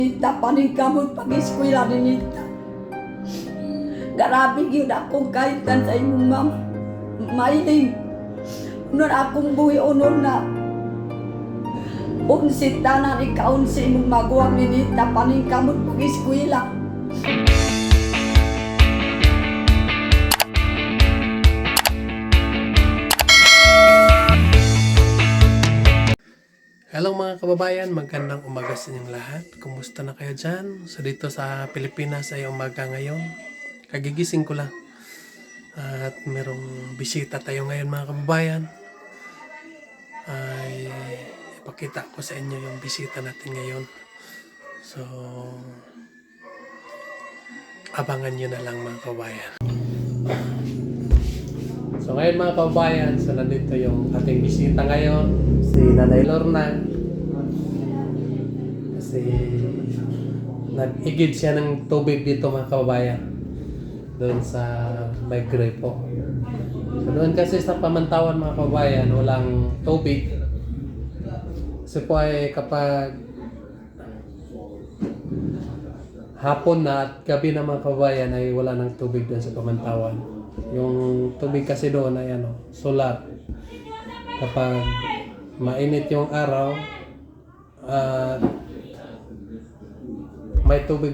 Nita paning kamot pag-eskwela ni Nita. Grabe yun akong kahitan sa imong ma'am. Mailing. Unod akong buhi unod na. Unsit tanan ikaunsi imong maguwang ni Nita paning kamot pag-eskwela. Hello mga kababayan, magandang umaga sa inyong lahat. Kumusta na kayo dyan? So dito sa Pilipinas ay umaga ngayon. Kagigising ko lang. At merong bisita tayo ngayon mga kababayan. Ay ipakita ko sa inyo yung bisita natin ngayon. So abangan nyo na lang mga kababayan. So ngayon mga kababayan, so nandito yung ating bisita ngayon. Si Nanay Lorna. Kasi nag-igib siya ng tubig dito mga kababayan. Doon sa may gripo. So doon kasi sa Pamantawan mga kababayan, walang tubig. Kasi po ay kapag hapon na at gabi na mga kababayan ay wala ng tubig doon sa Pamantawan. Yung tubig kasi doon ay solar. Kapag mainit yung araw, may tubig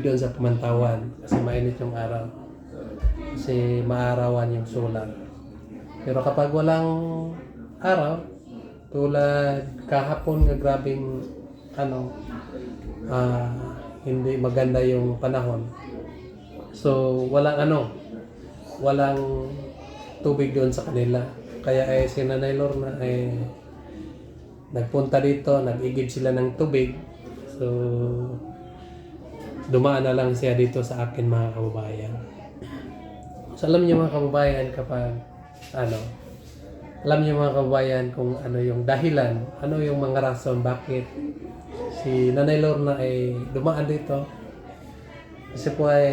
doon sa Pamantawan kasi mainit yung araw. Kasi maarawan yung solar. Pero kapag walang araw, tulad kahapon na grabing hindi maganda yung panahon. So walang tubig doon sa kanila. Kaya si Nanay Lorna ay nagpunta dito, nag-igib sila ng tubig. So dumaan na lang siya dito sa akin mga kababayan. So alam niyo mga kababayan alam niyo mga kababayan kung ano yung dahilan, ano yung mga rason bakit si Nanay Lorna ay dumaan dito. Kasi po ay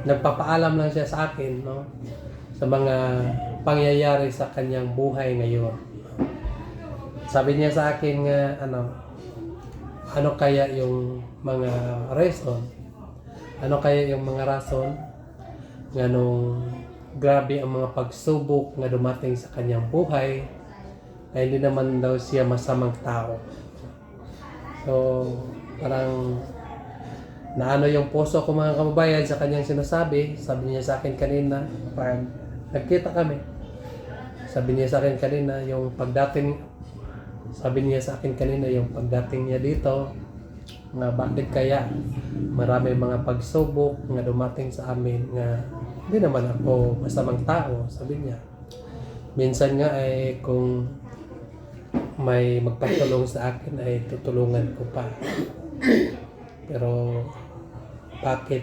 nagpapaalam lang siya sa akin, no, sa mga pangyayari sa kanyang buhay ngayon. Sabi niya sa akin nga ano kaya yung mga rason, ano kaya yung mga rason nga nung grabe ang mga pagsubok nga dumating sa kanyang buhay, ay hindi naman daw siya masamang tao. So parang naano yung puso ko mga kababayan sa kanyang sinasabi. Sabi niya sa akin kanina, pag nagkita kami, sabi niya sa akin kanina yung pagdating niya dito, nga bakit kaya marami mga pagsubok nga dumating sa amin, nga hindi naman ako masamang tao. Sabi niya, minsan nga ay kung may magpatulong sa akin ay tutulungan ko pa. Pero bakit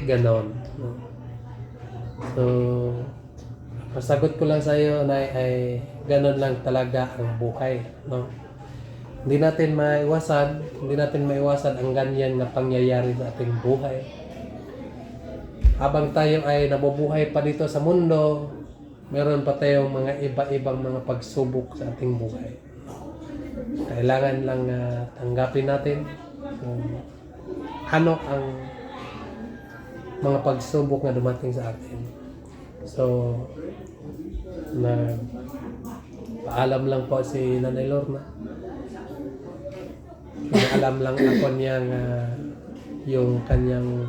ganon? So masagot ko lang sa iyo na ay ganon lang talaga ang buhay, no? Hindi natin maiwasan ang ganyan na pangyayari sa ating buhay. Habang tayo ay nabubuhay pa dito sa mundo, meron pa tayong mga iba-ibang mga pagsubok sa ating buhay. Kailangan lang tanggapin natin ano ang mga pagsubok na dumating sa atin. So paalam lang po si Nanay Lorna. Alam lang ako niya yung kanyang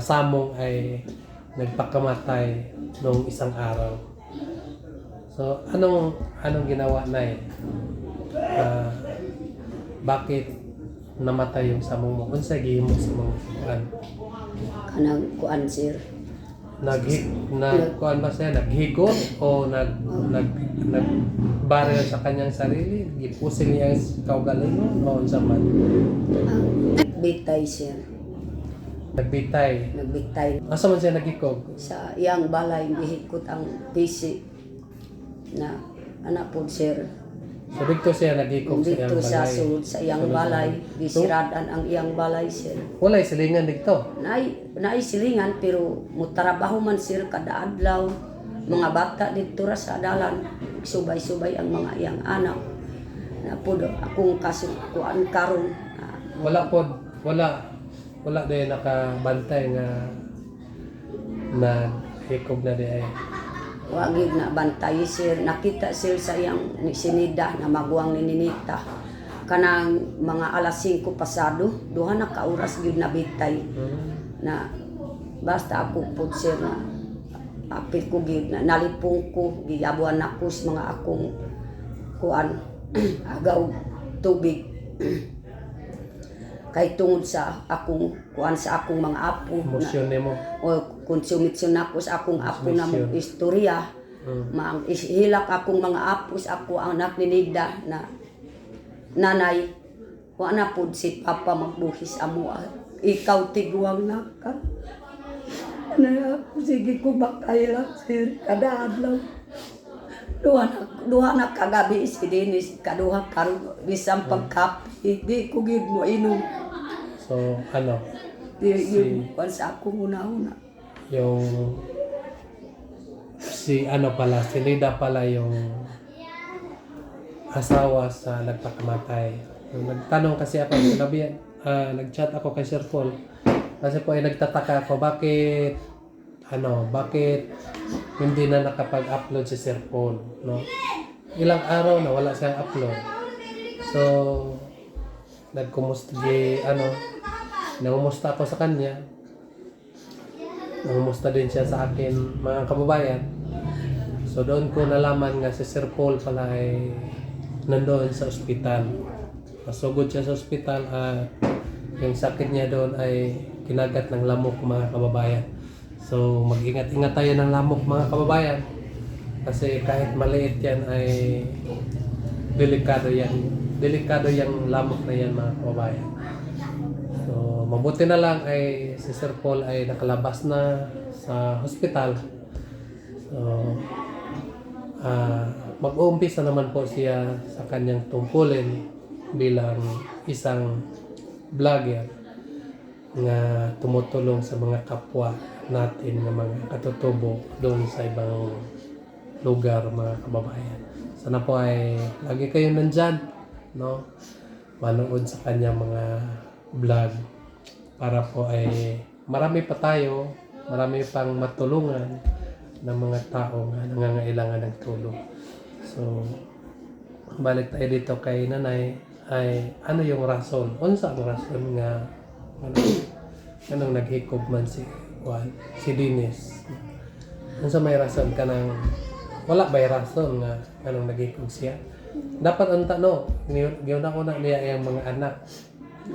samong ay nagpakamatay noong isang araw. So anong ginawa na bakit namatay yung samong mo? Unsa gihimo sa mga Kanang kuan sir. Kuan ba siya? Naghigot o nagbaril sa kanyang sarili? Gipusil niya ang kaugalingon o unsa man? Bitay sir. Nagbitay. Asa man siya nagikog? Sa iyang balay gihikot ang PC na anak po sir. So dito siya nagikog sa iyang Dito balay. sa sulod sa iyang balay, gisiradan ang iyang balay sir. Walay silingan dito. Naay silingan pero mutrabaho man sir kada adlaw. mga bata dito ra sa dalan, subay-subay ang mga iyang anak. Na po akong kasukuan karon. Wala din nakabantay nga na hikob na di ay. Wagig na bantay sir, nakita sir sa iyang sinida na maguwang ni Ninita. Kanang mga alas 5 pasado, duha na ka oras gyud nabitay. Na basta ako po sir na apil ko gyud na nalipong ko, giyabuan ako sa mga akong kuan agaw tubig. Kay tungod sa akong kuan sa akong mga apo Emosyon nimo. o konsumisyon ako sa akong apo na mo istorya. Hilak akong mga apo sa ako ang anak ni Nida na nanay, wa na pud si Papa magbuhis amo. Ikaw tiguang naka. Ano ako, sige ko bakay lang sir, kada adlaw. Duha na kagabi si Dennis, kaduha karon bisang pagkapi, di ko gid mo inom. So, ano? Yun, sa ako una-una. Yung si Nida pala yung asawa sa nagpakamatay. Nagtanong kasi ako, nag-chat ako kay Sir Paul. Kasi po ay nagtataka ako bakit hindi na nakapag-upload si Sir Paul, no? Ilang araw na wala siyang upload. So, nangumusta ako sa kanya. Nangumusta din siya sa akin, mga kababayan. So, doon ko nalaman nga si Sir Paul pala ay nandoon sa ospital. Masugod siya sa ospital at yung sakit niya doon ay kinagat ng lamok, mga kababayan. So, mag-ingat-ingat tayo ng lamok, mga kababayan. Kasi kahit maliit yan ay delikado yung lamok na yan, mga kababayan. So, mabuti na lang ay si Sir Paul ay nakalabas na sa hospital. So, mag-uumpisa naman po siya sa kanyang tungkulin bilang isang vlogger na tumutulong sa mga kapwa natin ng mga katutubo doon sa ibang lugar, mga kababayan. Sana po ay lagi kayong nandyan, no? Manood sa kanyang mga vlog para po ay marami pang matulungan ng mga tao na nangangailangan ng tulong. So, balik tayo dito kay nanay ay ano yung rason? Unsa ang rason nga anong naghikob man si Dennis? Unsa may rason ka nang wala ba rason nga anong naghikob siya? Dapat ang tanong, giyon ako na niya yung mga anak.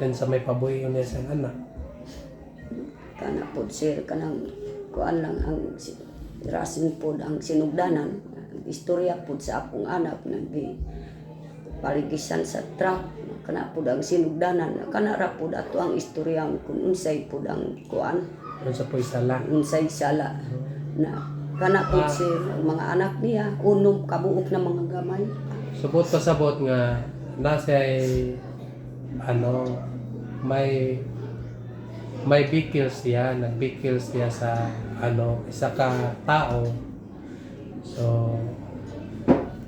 Then sa may pabuhi niya siyang anak. Kana po sir, kanang kuan lang ang rason po ang sinugdanan. Istorya po sa akong anak paligisan sa truck. Kana po ang sinugdanan. Kana ra po ato ang istorya kung unsay po ang kuan. Unsa po sala? Unsay sala. Na kana po sir, mga anak niya, unom kabuok na mga gamay. Subot pasabot nga nasay may bikil siya, nagbikil siya sa isa ka tao. So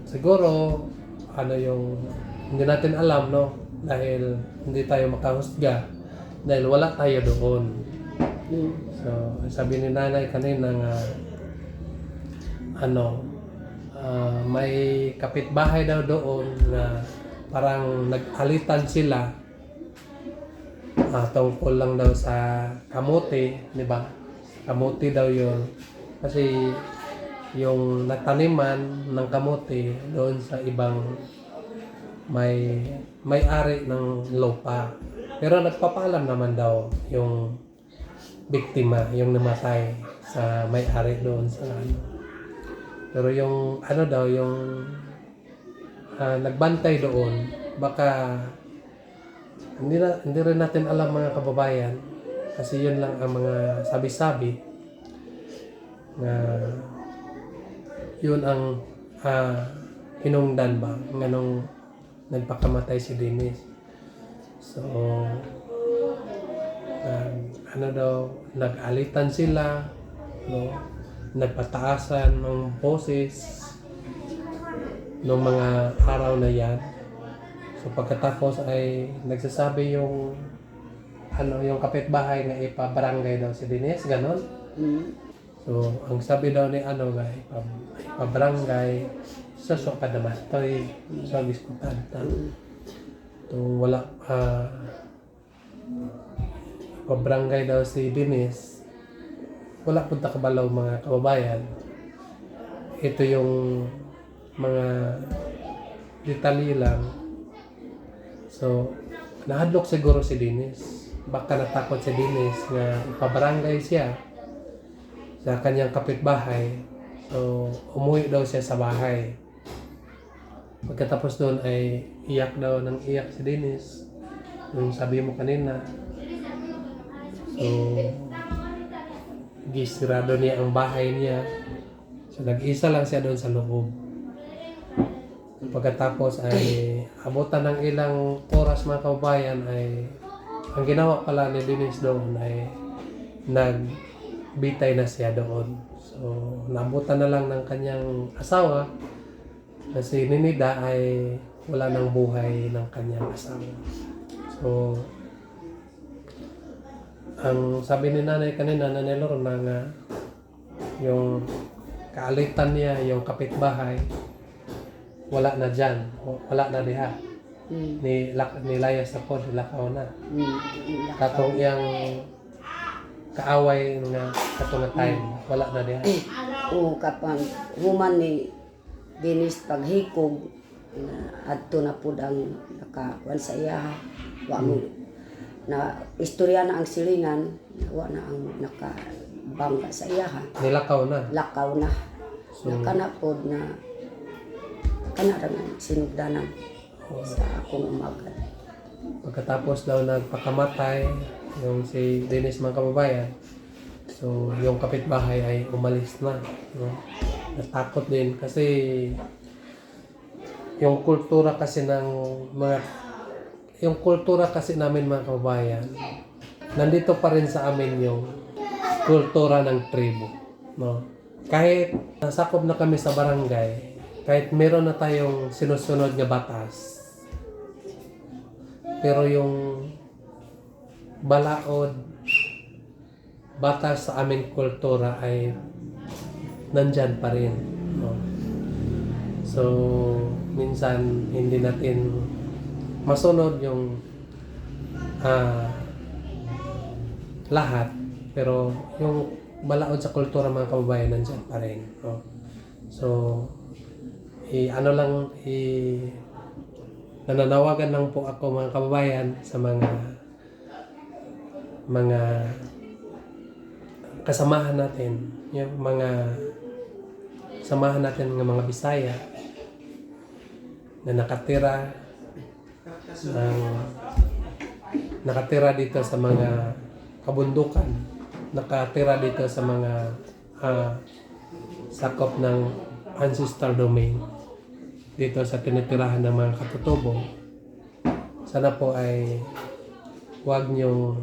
siguro yung hindi natin alam, no, dahil hindi tayo makahusga dahil wala tayo doon. So sabi ni nanay kanina nga may kapitbahay daw doon na parang nag-alitan sila tungkol lang daw sa kamote, di ba? Kamote daw yun. Kasi yung nataniman ng kamote doon sa ibang may-ari ng lupa. Pero nagpapaalam naman daw yung biktima, yung namatay sa may-ari doon sa Pero yung yung nagbantay doon, baka hindi rin natin alam, mga kababayan, kasi yun lang ang mga sabi-sabi na yun ang hinungdan ba nganong nagpakamatay si Dennis. So nag-alitan sila, no? nagpataasan ng boses ng mga araw na yan. So pagkatapos ay nagsasabi yung yung kapitbahay nga ipabarangay daw si Denise, ganon. So ang sabi daw ni nga ipabarangay sa pa naman to'y sa diskutan. So wala pabarangay daw si Denise, wala punta kabalaw mga kababayan. Ito yung mga detalye lang. So nahadlok siguro si Denise, baka natakot si Denise nga ipabarangay siya sa kanyang kapitbahay. So umuwi daw siya sa bahay. Pagkatapos doon ay iyak daw ng iyak si Denise, yung sabi mo kanina. So gisirado niya ang bahay niya. So nag-isa lang siya doon sa loob. Pagkatapos ay abutan ng ilang oras mga kababayan, ay ang ginawa pala ni Denise doon ay nagbitay na siya doon. So naabutan na lang ng kanyang asawa na si Ninida ay wala nang buhay ng kanyang asawa. So ang sabi ni nanay kanina, Nanay Lorna, nga yung kaalitan niya, yung kapitbahay, wala na dyan, wala na diha. Nilayas na po, nilakaw na. Katong yang kaaway nga katong time, wala na diha. Oo, kapag human ni Denise paghikog, adto na po ang nakakuan sa iya. Wa mo na istorya na ang silingan, wa na ang nakabangga sa iya. Nilakaw na. Lakaw na. So, Nakanapod na kanarang sinugdanan sa akong umaga. pagkatapos daw nagpakamatay yung si Denise mga kababayan, so yung kapitbahay ay umalis na, no? Natakot din kasi yung kultura kasi namin mga kababayan, nandito pa rin sa amin yung kultura ng tribo, no? Kahit nasakop na kami sa barangay, kahit meron na tayong sinusunod nga batas, pero yung balaod, batas sa aming kultura ay nandyan pa rin, no? So minsan hindi natin masunod yung lahat, pero yung balaod sa kultura mga kababayan nandyan pa rin, no? So nananawagan lang po ako mga kababayan sa mga kasamahan natin, yung mga samahan natin ng mga Bisaya na nakatira dito sa mga kabundukan, nakatira dito sa mga sakop ng ancestral domain dito sa tinitirahan ng mga katutubo. Sana po ay wag niyong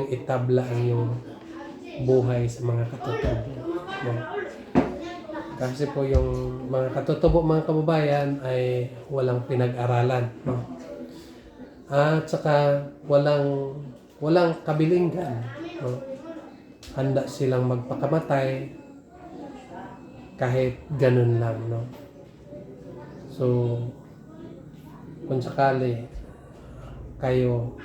itabla ang yung buhay sa mga katutubo, no? Kasi po yung mga katutubo mga kababayan ay walang pinag-aralan, no? At saka walang kabilinggan, no? Handa silang magpakamatay kahit ganun lang, no? So kung sakali kayo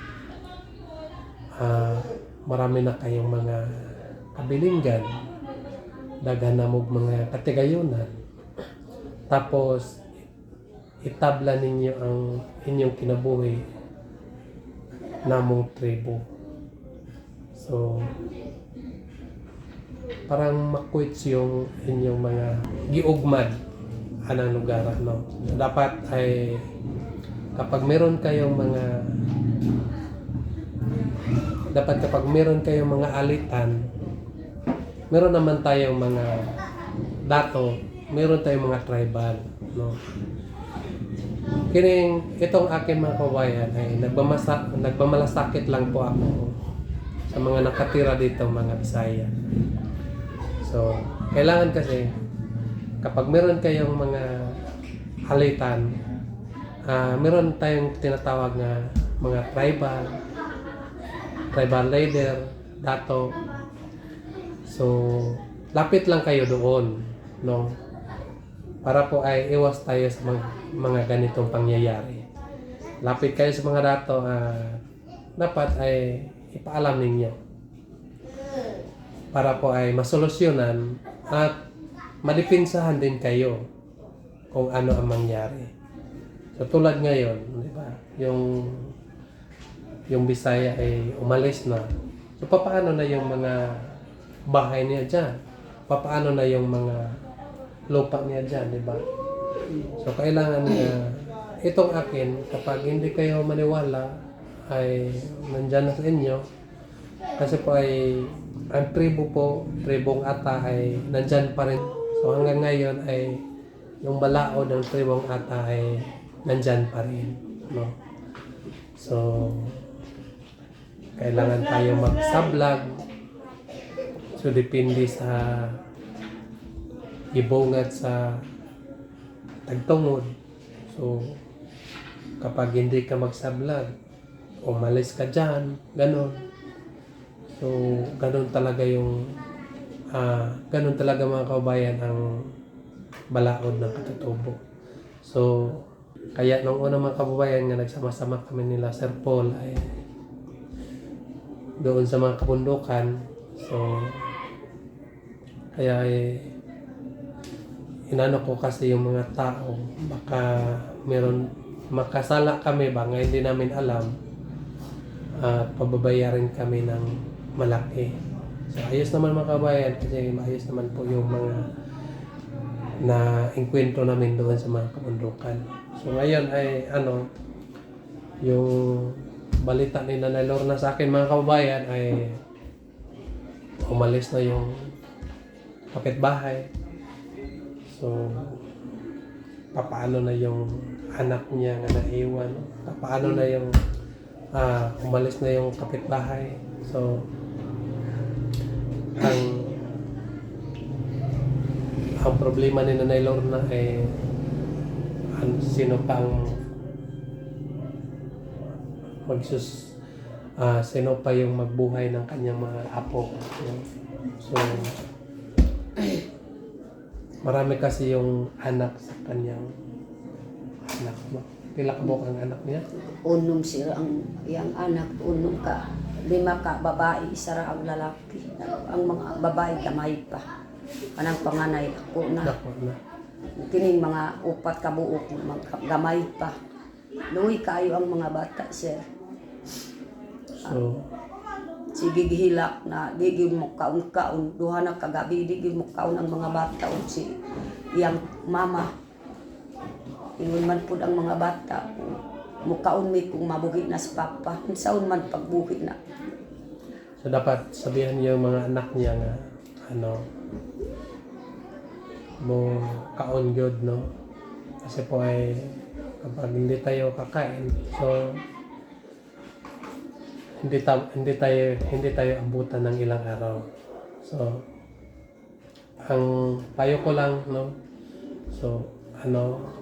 marami na kayong mga kabilinggan, daghan na mong mga katigayunan, tapos itabla ninyo ang inyong kinabuhi namong tribo, so parang makwits yung inyong mga giugmad anang lugar, no? Dapat ay kapag meron kayong mga alitan, meron naman tayong mga dato, meron tayong mga tribal, no? Itong akin mga kabayan ay nagmamalasakit lang po ako sa sa mga nakatira dito, mga Bisaya. So, kailangan kasi kapag meron kayong mga halitan, meron tayong tinatawag na mga tribal leader, dato. So, lapit lang kayo doon, no? Para po ay iwas tayo sa mga ganitong pangyayari. Lapit kayo sa mga dato, dapat ay ipaalam ninyo para po ay masolusyonan at madipinsahan din kayo kung ano ang mangyari. So tulad ngayon, di ba? Yung Bisaya ay umalis na. So papaano na yung mga bahay niya dyan? Papaano na yung mga lupa niya dyan, di ba? So kailangan itong akin, kapag hindi kayo maniwala, ay nandyan na sa inyo. Kasi po ay ang tribong Ata ay nandyan pa rin. So hanggang ngayon ay yung balaod ng tribong Ata ay nandyan pa rin, no? So kailangan tayo magsablag. So depende sa ibungat sa tagtungod. So kapag hindi ka magsablag, umalis ka dyan, ganon. So, ganon talaga ganon talaga mga kabayan ang balaod ng katutubo. So, kaya nung una mga kababayan nga nagsama-sama kami nila Sir Paul ay doon sa mga kabundukan. So, kaya inano ko kasi yung mga tao, baka meron makasala kami ba nga hindi namin alam at pababayarin kami ng malaki. So ayos naman mga kabayan kasi maayos naman po yung mga na engkwentro namin doon sa mga kabundukan. So ngayon ay yung balita ni Nanay Lorna sa akin mga kababayan ay umalis na yung kapitbahay. So papaano na yung anak niya nga naiwan, papaano na yung umalis na yung kapitbahay. So ang problema ni Nanay Lorna ay sino pa ang sino pa yung magbuhay ng kanyang mga apo, no? So marami kasi yung anak sa kanyang anak, no? Pila ka buok ang anak niya? Unom siya ang iyang anak, unom ka. 5 ka babae, isa ra ang lalaki. Ang mga babae kamay pa. Kanang panganay ako na. Dako na. Kining mga 4 ka buok, mga gamay pa. Luwi kayo ang mga bata, sir. So Sige gihilak na di mo kaon-kaon, duha na kagabi di mo kaon ang mga bata o si iyang mama. Ingon man pud ang mga bata, mukaon mi kung mabuhi na si papa, unsaon man pagbuhi na. So dapat sabihan niyo yung mga anak niya nga mo kaon gyud, no? Kasi po ay kapag hindi tayo kakain, so hindi tayo abutan ng ilang araw. So ang payo ko lang, no? So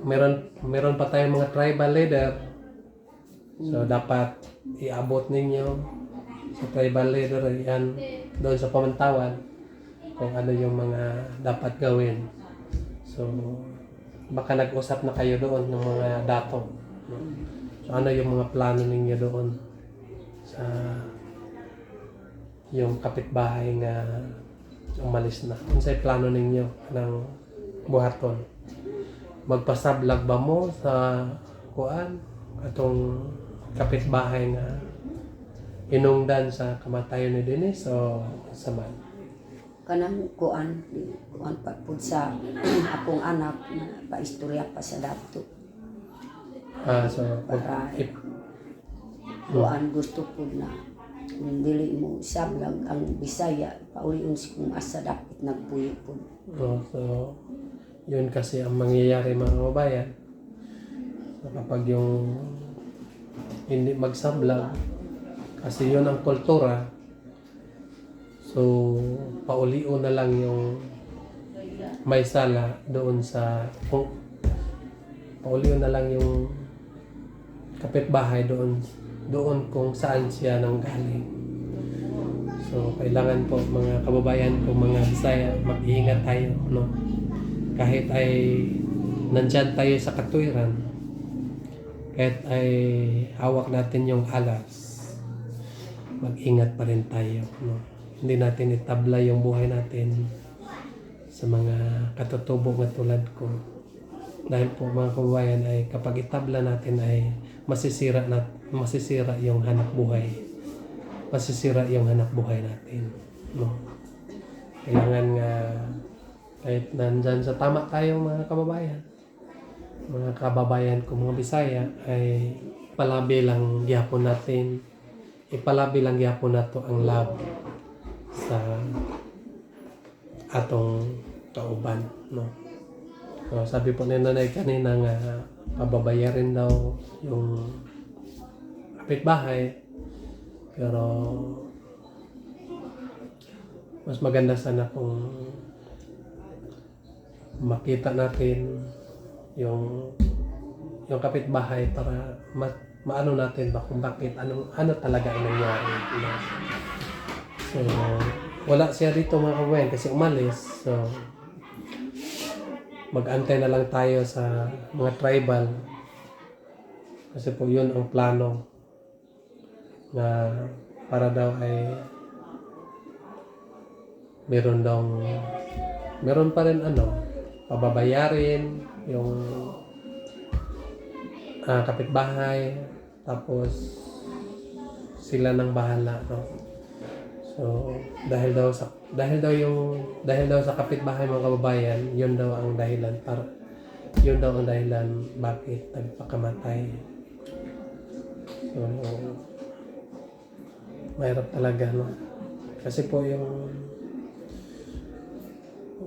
meron pa tayong mga tribal leader. So dapat iabot ninyo sa tribal leader yan doon sa pamantawan kung ano yung mga dapat gawin. So baka nag-usap na kayo doon ng mga dato, no? So ano yung mga plano ninyo doon sa yung kapitbahay nga umalis na? Unsay plano ninyo ng buhaton? Magpasablag ba mo sa kuan atong kapitbahay nga inungdan sa kamatayon ni Dennis o sa man? Kanang kuan pa pud sa akong anak na paistorya pa sa dato. So Para kuan gusto ko na kung dili mo sablag ang Bisaya, paulion si kung asa dapat nagpuyo po. so yun kasi ang mangyayari mga kababayan. So kapag yung hindi magsablag, kasi yun ang kultura, So, paulion na lang yung may sala doon sa paulion na lang yung kapitbahay doon kung saan siya nanggaling. So, kailangan po mga kababayan ko, mga Bisaya, mag-iingat tayo, no? Kahit ay nandyan tayo sa katwiran, kahit ay hawak natin yung alas, mag-ingat pa rin tayo, no? Hindi natin itabla yung buhay natin sa mga katutubo nga tulad ko. Dahil po mga kababayan ay kapag itabla natin ay masisira yung hanap buhay. Masisira yung hanap buhay natin, no? Kailangan nga kahit nandyan sa tama tayo mga kababayan ko mga Bisaya, ay ipalabi lang gyapon nato ang love sa atong kauban, no? So, sabi po ni nanay kanina nga pababayarin daw yung kapitbahay, pero mas maganda sana kung makita natin yung kapitbahay para maano natin ba kung bakit ano talaga ang nangyari, no? So, wala siya dito mga kabayan kasi umalis. So, mag-antay na lang tayo sa mga tribal kasi po yun ang plano na para daw ay meron pa rin pababayarin yung kapitbahay, tapos sila nang bahala, no? So, dahil daw sa kapitbahay mga kababayan, yun daw ang dahilan bakit nagpakamatay. So, mahirap talaga, no? Kasi po yung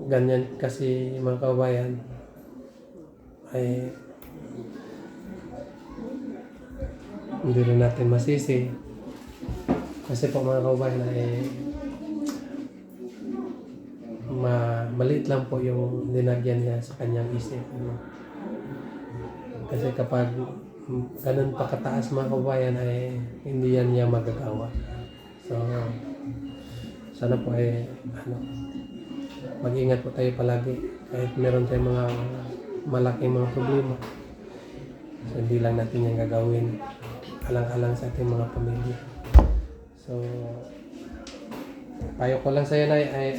ganyan kasi mga kababayan ay hindi rin natin masisi. Kasi po mga kababayan ay maliit lang po yung dinagyan niya sa kanyang isip, no? Kasi kapag ganun pa kataas mga kababayan ay hindi yan niya magagawa. So, sana po ay mag-ingat po tayo palagi kahit meron tayong mga malaking mga problema. So, hindi lang natin yan gagawin alang-alang sa ating mga pamilya. So, payo ko lang sa'yo na ay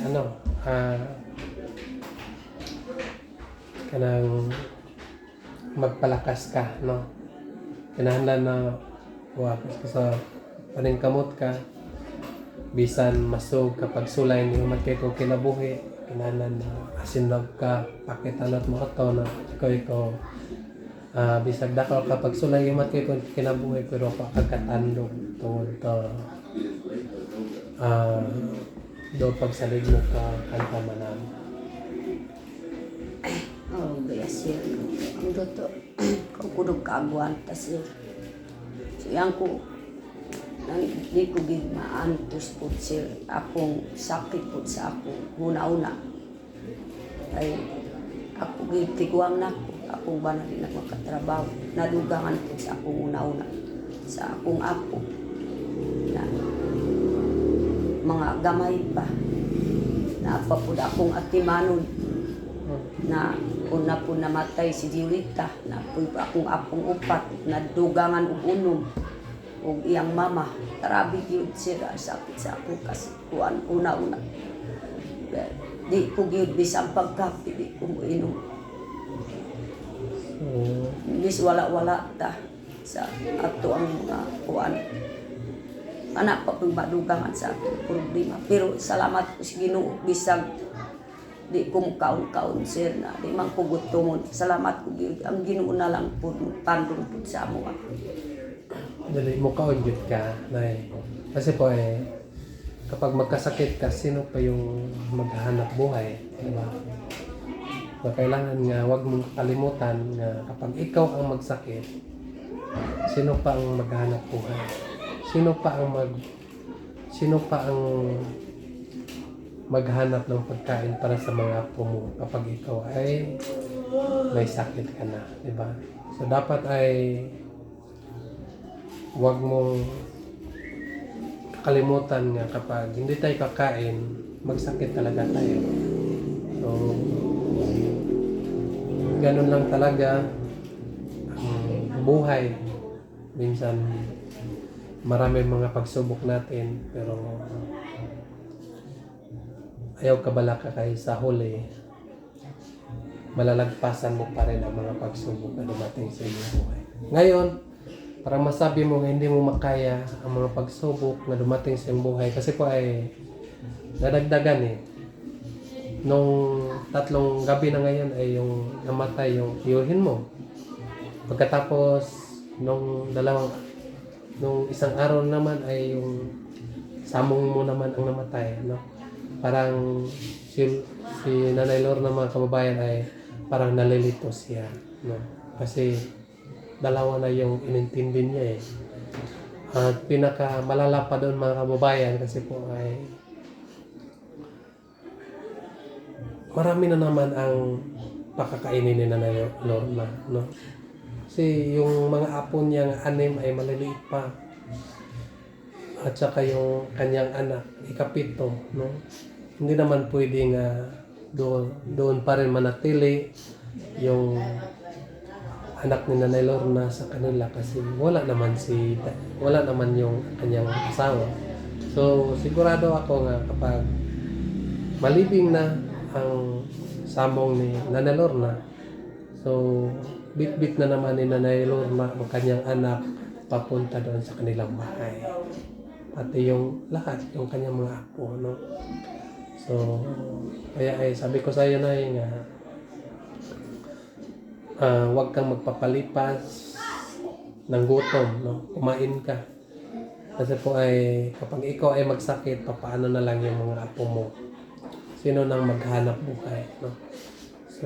kanang magpalakas ka, no? Kinahanglan na wakas ka sa paningkamot ka, bisan masog kapag sulay ni matay ko kinabuhi, kinahanglan na asinlog ka, pakitanot mo ato na ikaw bisag dakaw kapag sulay yung matay ko kinabuhi, pero pagkatandog tungod to do pagsalig mo ka kanta manan. Oh, biya sir. Ang doto, kung kudog kaagwanta sir. So, yan ko, di ko maantos po sir. Akong sakit po sa ako, una-una. Ay, ako tiguang na ko. Akong ba na rin na makatrabaho. Nadugangan po sa akong una-una. Sa akong ako. Na, mga gamay pa. Napapod akong atimanon. Na una po namatay si Diolita. Na po akong apong upat. Nadugangan og unom. Og iyang mama. Tarabi yun sila. Sakit sa ako kasi kuan una-una. Di ko yun bisang pagkapi. Di ko mo inom. Bis wala-wala ta sa ato ang mga kuan. Anak pa pong madugangan sa ato problema. Pero salamat po sa Ginoo bisag di ko kaon-kaon sir na di man ko gutomon. Salamat ko gyud ang Ginoo na lang po tandong po sa amo. Dali mo kaon gyud ka, nay. Kasi po kapag magkasakit ka, sino pa yung maghahanap buhay, di ba? So, kailangan nga wag mong kalimutan nga kapag ikaw ang magsakit, sino pa ang maghahanap buhay? Sino pa ang maghanap ng pagkain para sa mga apo mo kapag ikaw ay may sakit ka na, di ba? So dapat ay huwag mong kalimutan nga kapag hindi tayo kakain, magsakit talaga tayo. So ganun lang talaga ang buhay. Minsan marami mga pagsubok natin, pero ayaw kabala ka kay sa huli, malalagpasan mo pa rin ang mga pagsubok na dumating sa iyong buhay. Ngayon, para masabi mo hindi mo makaya ang mga pagsubok na dumating sa iyong buhay, kasi po ay nadagdagan eh. Nung 3 gabi na ngayon ay yung namatay yung tiyuhin mo. Pagkatapos nung 1 araw naman ay yung samong mo naman ang namatay, no? Parang si Nanay Lorna, mga kababayan, ay parang nalilito siya, no? Kasi 2 na yung inintindi niya eh. At pinaka malala pa doon, mga kababayan, kasi po ay marami na naman ang pakakainin ni Nanay Lorna, no? Kasi yung mga apo niyang 6 ay maliliit pa. At saka yung kanyang anak, 7, no? Hindi naman pwedeng doon pa rin manatili yung anak ni Nanay Lorna sa kanila, kasi wala naman yung kanyang asawa. So sigurado ako nga kapag malibing na ang samong ni Nanay Lorna, so bit-bit na naman ni Nanay Lorna ang kanyang anak papunta doon sa kanilang bahay. Pati yung lahat, yung kanyang mga apo, no? So, kaya ay sabi ko sa iyo na nga, huwag kang magpapalipas ng gutom, no? Kumain ka. Kasi po ay kapag ikaw ay magsakit, paano na lang yung mga apo mo? Sino nang maghanap buhay, no? So,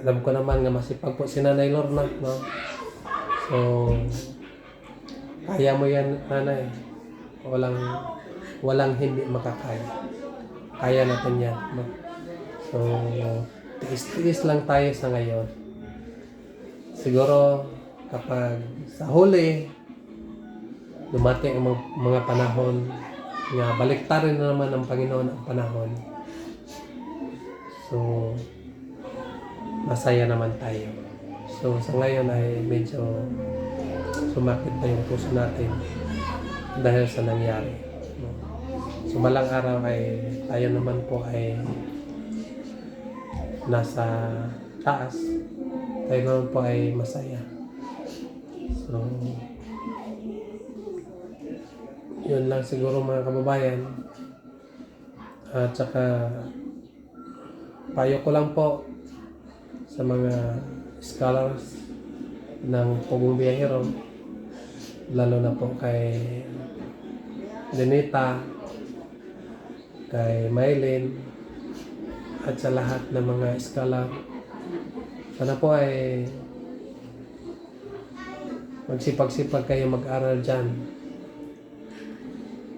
alam ko naman nga masipag po si Nanay Lorna, no? So, kaya mo yan, Nanay. Walang hindi makakaya. Kaya natin yan, no? So, tiis-tiis lang tayo sa ngayon. Siguro, kapag sa huli, dumating ang mga panahon nga baliktarin na naman ng Panginoon ang panahon. So, masaya naman tayo. So, sa ngayon ay medyo sumakit pa yung puso natin dahil sa nangyari, no? So balang araw ay tayo naman po ay nasa taas, tayo naman po ay masaya. So yun lang siguro, mga kababayan. At saka payo ko lang po sa mga scholars ng Pugong Biyahero, lalo na po kay Lenita, kay Maylin, at sa lahat ng mga scholar. Sana po ay magsipag-sipag kayo mag-aral dyan.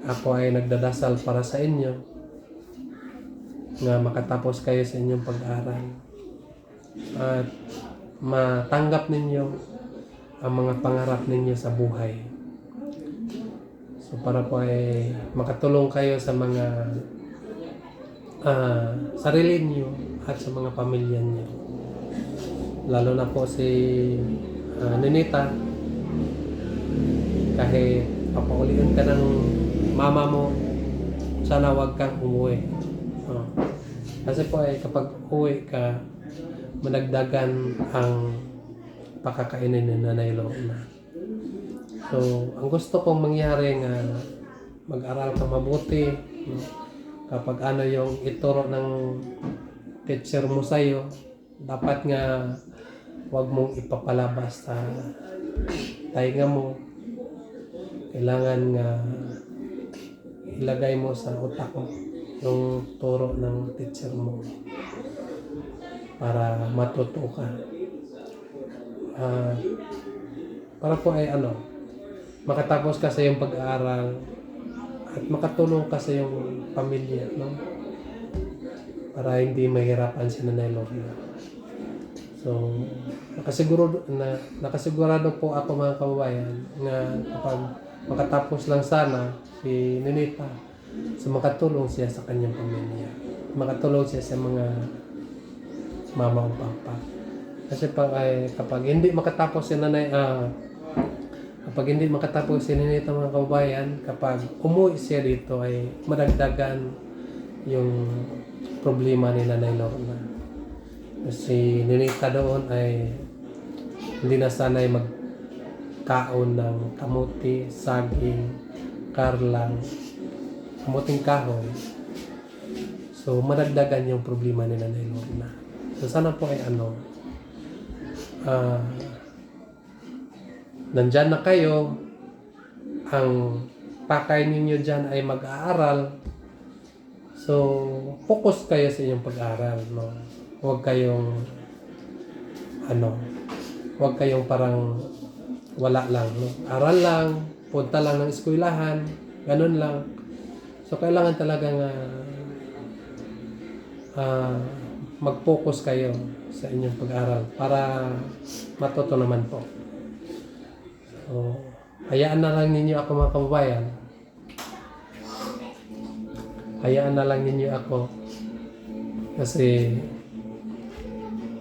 Ako ay nagdadasal para sa inyo nga makatapos kayo sa inyong pag-aaral at matanggap ninyo ang mga pangarap ninyo sa buhay. So para po ay makatulong kayo sa mga sarili niyo at sa mga pamilya niyo. Lalo na po si Ninita, kahit papauliin ka ng mama mo, sana wag kang umuwi. Kasi po ay kapag uwi ka, madagdagan ang pakakainin ni Nanay Lorna. So, ang gusto kong mangyari nga mag-aral ka mabuti, no? Kapag ano yung ituro ng teacher mo sa'yo, dapat nga wag mong ipapalabas sa tainga mo. Kailangan nga ilagay mo sa utak mo yung turo ng teacher mo para matuto ka. Para po ay makatapos ka sa iyong pag-aaral at makatulong ka sa iyong pamilya, no? para hindi mahirapan si Nanay Lorna. So, nakasigurado po ako mga kababayan na kapag makatapos lang sana si Ninita, so makatulong siya sa kanyang pamilya. Makatulong siya sa mga mama o papa. Kasi kapag hindi makatapos si kapag hindi makatapos si Ninita mga kababayan, kapag umuwi siya dito ay madagdagan yung problema ni Nanay Lorna. Kasi Ninita doon ay hindi na sanay magkaon ng kamuti, saging, karlang, kamuting kahoy. So madagdagan yung problema ni Nanay Lorna. So sana po ay nandyan na kayo, ang pakay ninyo dyan ay mag-aaral, so focus kayo sa inyong pag-aaral, no? Huwag kayong parang wala lang, no? Aral lang, punta lang ng eskwelahan, ganun lang. So kailangan talagang mag-focus kayo sa inyong pag-aaral para matuto naman po. So, hayaan na lang ninyo ako mga kababayan. Hayaan na lang ninyo ako kasi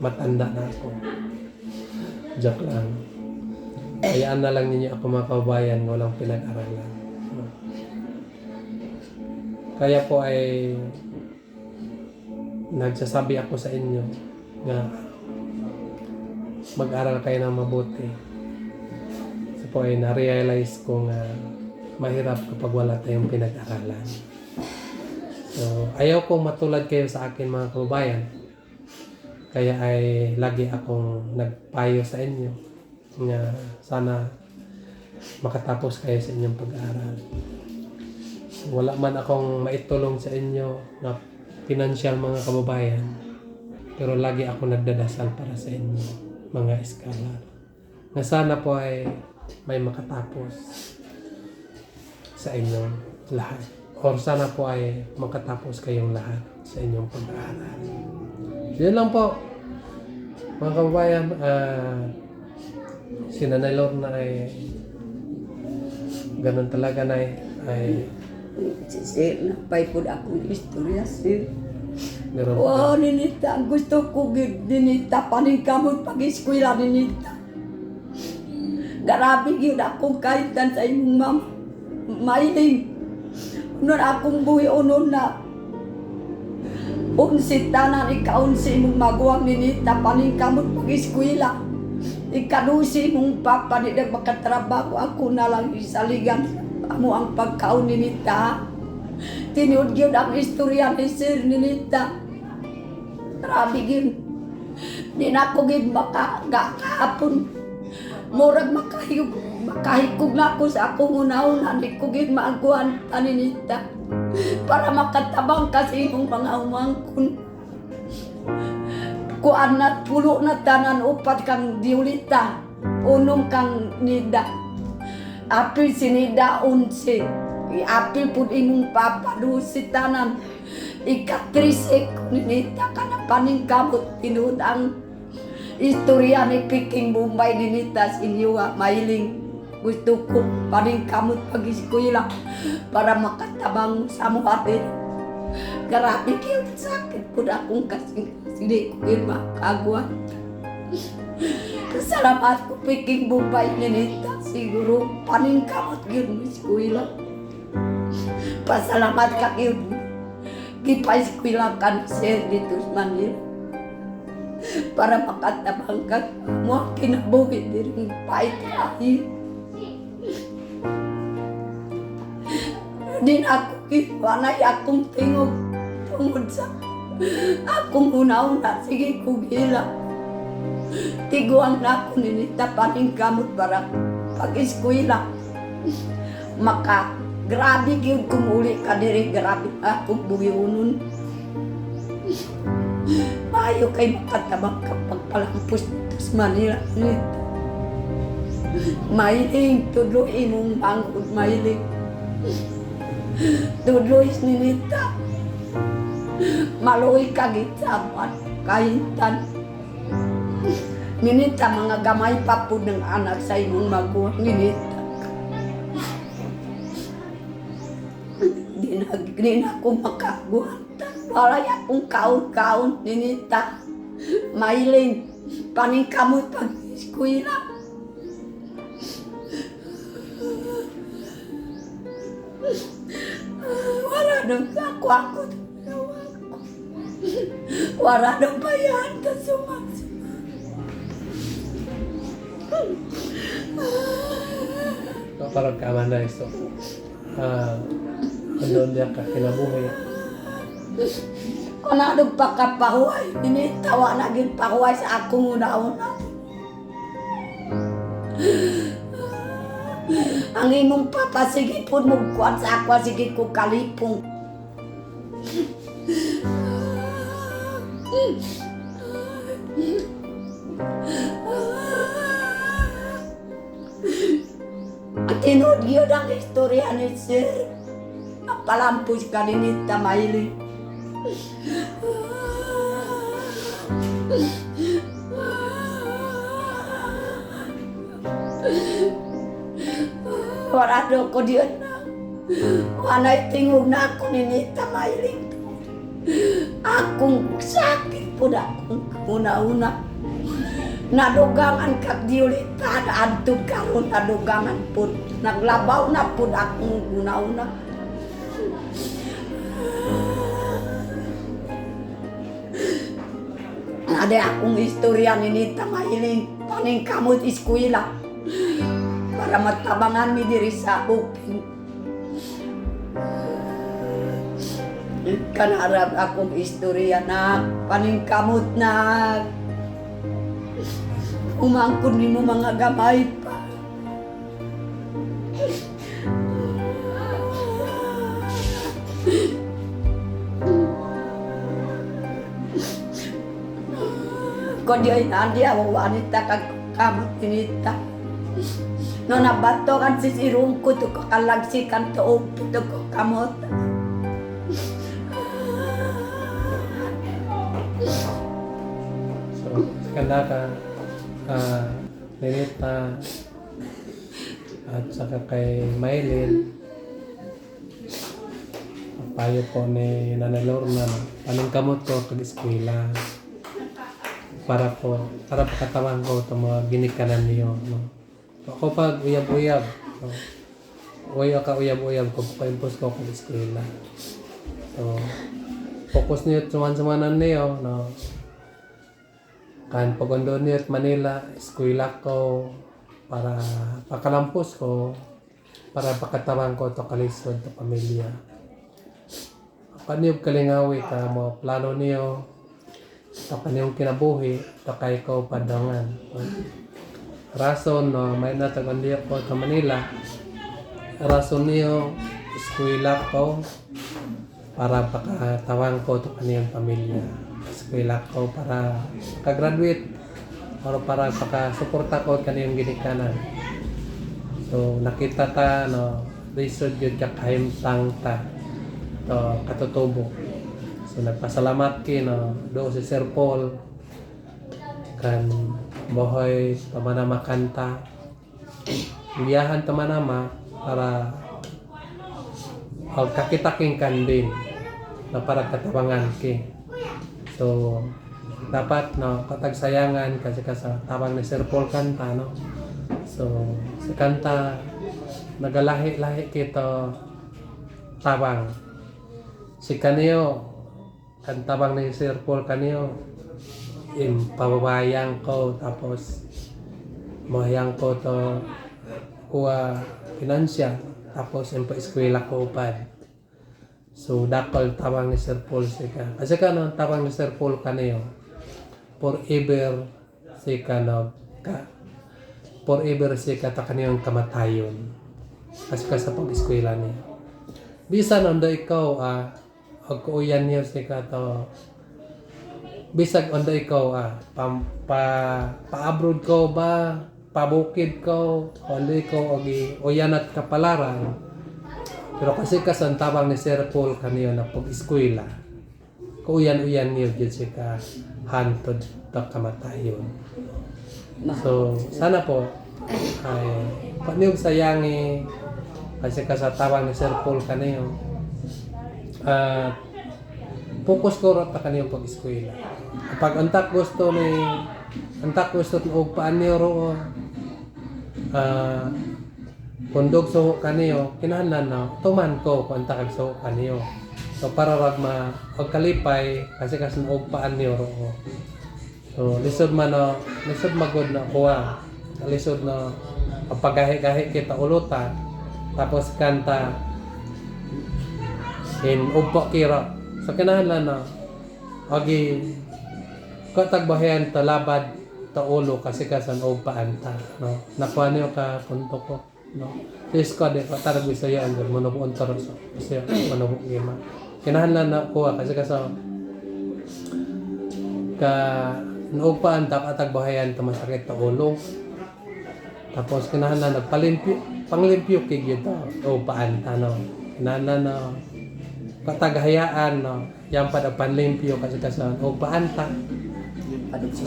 matanda na ako. Joke lang. Hayaan na lang ninyo ako mga kababayan, walang pinag-aralan. Kaya po ay nagsasabi ako sa inyo na mag-aral kayo ng mabuti. Po ay na-realize kong mahirap kapag wala tayong pinag-aralan. So, ayaw kong matulad kayo sa akin mga kababayan. Kaya ay lagi akong nagpayo sa inyo na sana makatapos kayo sa inyong pag-aaral. So, wala man akong maitulong sa inyo na financial mga kababayan, pero lagi ako nagdadasal para sa inyo mga scholar. Na sana po ay may makatapos sa inyong lahat. Or sana po ay makatapos kayong lahat sa inyong pag-aaral. Yan lang po. Mga kababayan, si Nanay Lorna ay ganun talaga na ay Sir, napay po akong istorya, sir. meron Oh, Ninita, ang gusto ko, Ninita, paningkamot pag-eskwela, Ninita. Grabe yun akong kaitan sa imong ma'am. Mailing. Unon akong buhi unon na. Unsit tanan, ika-unsi mong maguwang Ninita, paningkamot pag-eskwela. Ikadusi mong papa, di na makatrabaho, ako na lang isaligan. Amo ang pagkaon Ninita. Tinuod yun ang istorya ni Sir Ninita. Grabe yun. Di na ako yun makakapon. Murag makahikog na ako sa akong una-una. Di ko yun maaguan ta Ninita. Para makatabang kasi yung mga umangkon. Kuan na pulo na tanan upat kang diulita. Unong kang nida. Apil sinida 11. Apil pud imong papa 12 tanan. Ikatrisik Ninita ka na paningkamot tinuod ang istorya ni Peking Bombay Ninita Sinyowa Mailing. Gusto ko paningkamot pag-eskwela para makatabang sa muhati. Grabe kayo sakit po na akong kasing hindi ko yun makagwa. Salamat ko Peking Bombay Ninita. Siguro paningkamot yun eskwela. Pasalamat ka yun. Gipa-eskwela ka sir dito sa Manila. Para makatabang ka mo ang kinabuhi din pahit lahi. Din ako kiwanay akong tingog tungod sa akong una-una sige kugila. Tiguang na ako Ninita paningkamot para pag-eskwela. Grabe yun kumuli ka diri, grabe akong buhiunon. Maayo kay makatabang kapag palampos dito sa Manila. Mailing, tudloy mong bangkod, mailing. Tudloy Ninita. Maluoy ka gitsapan, kahintan. Nginita mga gamay pa po ng anak sa imong maguwang, nginita. Di na ako makaguhanta. Walay akong kaon-kaon, nginita. Mailing, paningkamot pag-eskwela. Wala nang ako. Wala nang bayan ka sumas. Parang kamana ito. Andun niya ka kinabuhi. Kung anong pagkapahuay, ninitawa na gin pahuay sa akong una-una. Ang imong papa, sige po mugkuhan sa ako, sige ko kalipong. At tinood yun ang istorya ni Sir. Napalampos ka ninita, Maylin. Warado ko diyan na. Wanay tingog na ako ninita, Maylin. Akong sakit po na akong una-una. Nadugangan kag diulita, naadtog karon nadugangan po. Naglabaw na po akong una-una. Ada akong istorya ni Nita Maylin, paningkamot eskwela para matabangan mi diri sa bukid. Kanarap akong istorya na paningkamot na umangkon nimo mga gamay pa. Kung di ay nandi ako wanita kag kamot tinita. No nabato kan sisirong ko to kakalagsikan to to kamot. So, kanda ka Ninita at saka kay Maylin, payo po ni Nanay Lorna, paningkamot ko kag eskwela para pakatawan ko itong mga ginikanan niyo, no? Ako pag uyab-uyab, no? Uyo ka uyab-uyab ko, paimpos ko kag eskwela. So, focus niyo suman-sumanan niyo, no? Kan pagondo niyo at Manila, eskwela ko para pakalampos ko, para pakatawan ko ito kalisod, ito pamilya. Paniyog kalingawi ka mo, plano niyo, ito kaniyong kinabuhi, ito kay ko padangan. Rason, no, may natagondi ako sa Manila, rason niyo, eskwela ko, para pakatawan ko ito kaniyong pamilya. Eskwela ko para paka-graduate, o para paka-suporta ko kaniyong ginikanan. So, nakita ta, no, lisod yun kakahimtang ta, to katutubo. So nagpasalamat ki, no, do si Sir Paul kan bohoy tamanama kanta biyahan tamanama para kakitaking kan din na para katabangan ki. So dapat, no, katagsayangan kasi sa tabang ni Sir Paul kanta, no. So sa kanta nagalahi-lahi kito tabang si kaniyo kan tabang ni Sir Paul kaniyo pababayang ko, tapos mahayang ko to kuha finansya, tapos pa eskwela ko pa. So dakol tabang ni Sir Paul sika kasi no, tabang ni Sir Paul kaniyo forever sika, no, forever sika ta kaniyong kamatayon kasi sa pag-eskwela niya. Bisan onda ikaw og kuyan niyo sika to, bisag onda ikaw pa-abroad ko ba, pabukid ko, onda ikaw og uyan at kapalaran. Pero kasi kasantabang ni Sir Paul kaniyo na pag-eskwela, kuuyan-uyan niyo gyud siya ka hantod ta kamatayon. So sana po ay paniog sayangi kasi ka sa tawag ni Sir Paul kaniyo. At focus ko ro ta kaniyo pag-eskwela. Kapag antak gusto og paan niyo ro kundog suho kaniyo kinahanglan na tuman ko kung antak suho kaniyo. So para rag magkalipay kasi og paan niyo ro. So lisod magod na kuha. Lisod na paggahi-gahi kita ulutan tapos kanta in upo kira. So kinahanglan na agi katagbahayan talabad ta ulo kasi kasan og paanta no nakuha niyo ka punto ko no sis ko de patarag bisaya ang monobuon taro so kasi monobu gima kinahanglan na kuha kasi kasan ka og paanta katagbahayan ta masakit ta ulo tapos kinahanglan panglimpyo kay gyud og paanta no kinahanglan na katagahayaan no yang pada panlimpyo kasi kasan og paanta.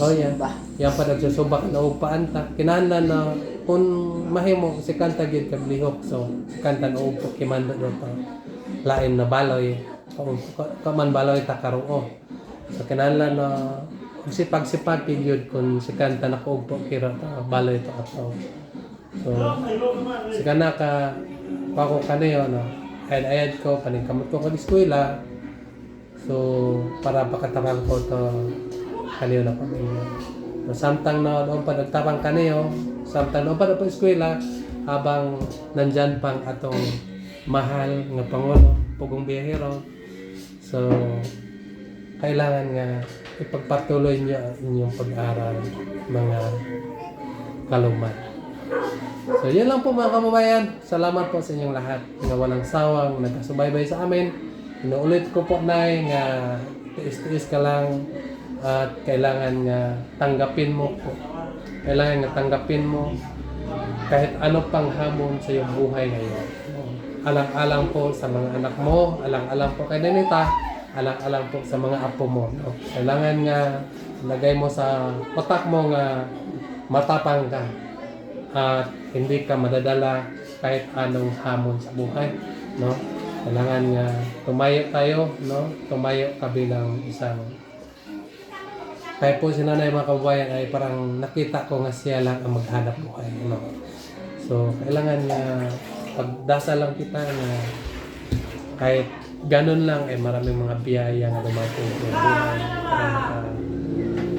Oh yeah. Yang pada susubak na og paanta. Kinahanglan na kung mahimo si kanta gyud kag lihok so kanta og kimando do ta. Lain na baloy. Kaman baloy ta karuo. So kinahanglan na sipag-sipag gyud kun si kanta na og kira ta baloy to ato. So si kana ka pako kanayo no. Ayad ko paningkamot ko kag eskwela. So para pakatabang ko to kaniyo na pamilya. So, samtang na doon pa nagtabang kaniyo, samtang doon pa na eskwela, habang nandyan pang atong mahal nga Pangulo, pugong biyahero. So, kailangan nga ipagpatuloy niyo ang inyong pag-aaral, mga kalumat. So, yan lang po mga kababayan. Salamat po sa inyong lahat nga walang sawang nagkasubaybay sa amin. Inuulit ko po na nga tiis-tiis ka lang at kailangan nga tanggapin mo po. Kailangan nga tanggapin mo kahit ano pang hamon sa iyong buhay ngayon. Alang-alang po sa mga anak mo, alang-alang po kay Nenita, alang-alang po sa mga apo mo. No? Kailangan nga lagay mo sa otak mo nga matapang ka at hindi ka madadala kahit anong hamon sa buhay. No? Kailangan nga tumayo tayo, no? Tumayo ka bilang isang. Kaya po si nanay mga kababayan ay parang nakita ko nga siya lang ang maghanap buhay. No? So, kailangan nga pagdasal lang kita na kahit ganun lang ay maraming mga biyaya nga dumating sa buhay para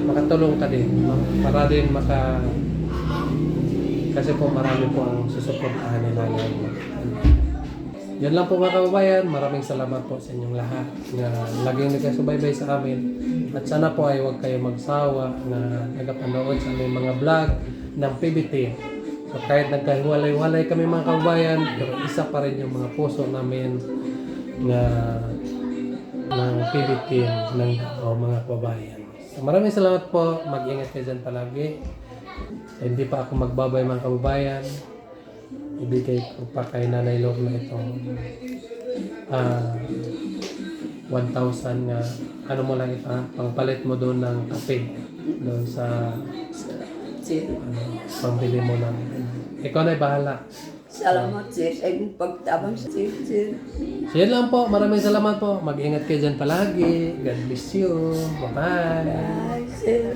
makatulong ka din. No? Para din kasi po marami po ang susuportahan ni nanay. Yan lang po mga kababayan. Maraming salamat po sa inyong lahat na laging nagkasubaybay sa amin. At sana po ay huwag kayo magsawa na nagapanood sa aming mga vlog ng PBT. So kahit nagkahiwalay-walay kami mga kababayan, pero isa pa rin yung mga puso namin na ng PBT ng mga kababayan. So maraming salamat po. Mag-ingat kayo dyan palagi. So, hindi pa ako magbabay mga kababayan. Ibigay ko pa kay Nanay Lorna itong 1,000 nga ano mo lang ito, pangpalit mo doon ng kape doon sa pambili mo ng ikaw na'y bahala. Salamat sir sa iyong pagtabang sir. So yan lang po, maraming salamat po, mag-ingat kayo dyan palagi, God bless you, bye bye. Bye sir.